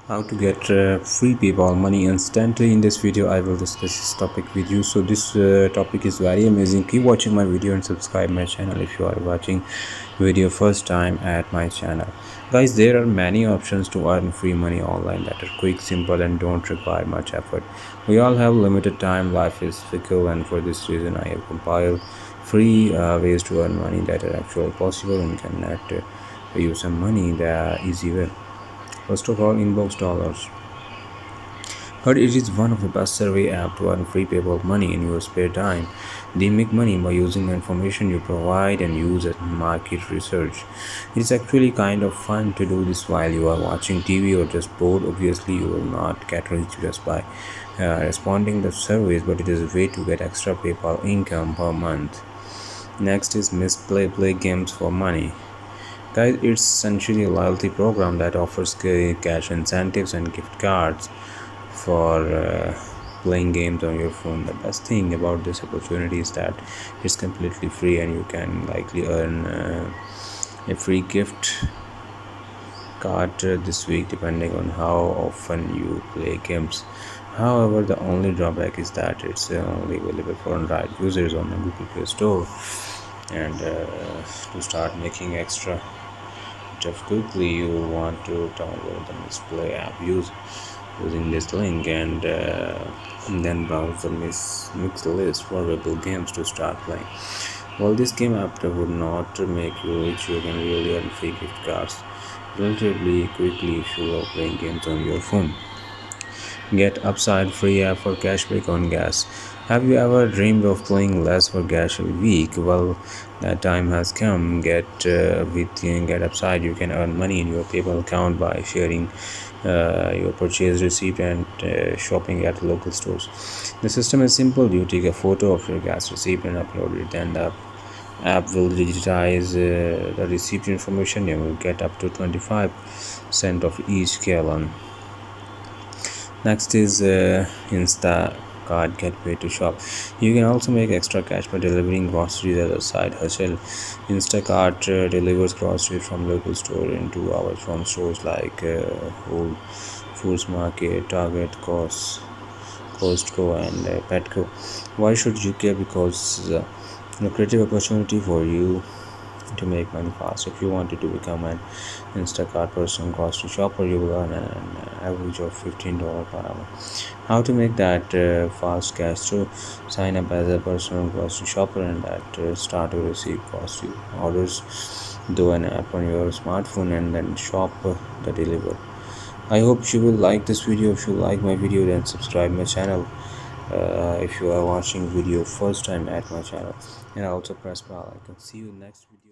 How to get free PayPal money instantly. In this video I will discuss this topic with you. So this topic is very amazing. Keep watching my video and subscribe my channel if you are watching video first time at my channel. Guys, there are many options to earn free money online that are quick, simple and don't require much effort. We all have limited time, life is fickle, and for this reason I have compiled free ways to earn money that are actually possible and can use some money the easy way. First of all, Inbox Dollars. But it is one of the best survey app to earn free PayPal money in your spare time. They make money by using the information you provide and use as market research. It's actually kind of fun to do this while you are watching TV or just bored. Obviously, you will not get rich just by responding to surveys, but it is a way to get extra PayPal income per month. Next is Misplay Play Games for Money. Guys, it's essentially a loyalty program that offers cash incentives and gift cards for playing games on your phone. The best thing about this opportunity is that it's completely free and you can likely earn a free gift card this week depending on how often you play games. However, the only drawback is that it's only available for Android users on the Google Play Store. And to start making extra if quickly you want to download the Misplay app using this link and then browse the mix list for available games to start playing. While this game app would not make you rich, you can really earn free gift cards relatively quickly if you are playing games on your phone. Get Upside free app for cashback on gas. Have you ever dreamed of paying less for gas a week? Well, that time has come. Get Upside. You can earn money in your PayPal account by sharing your purchase receipt and shopping at local stores. The system is simple. You take a photo of your gas receipt and upload it, and the app will digitize the receipt information. You will get up to 25% of each gallon. Next is Instacart Gateway to Shop. You can also make extra cash by delivering groceries as a side hustle. Instacart delivers groceries from local store in 2 hours from stores like Whole Foods Market, Target, Costco, and Petco. Why should you care? Because lucrative opportunity for you to make money fast. If you wanted to become an Instacart personal grocery shopper, you will earn an average of $15 per hour. How to make that fast cash? So sign up as a personal grocery shopper and start to receive grocery orders through an app on your smartphone and then shop the deliver. I hope you will like this video. If you like my video, then subscribe my channel. If you are watching video first time at my channel, and also press bell icon. See you next video.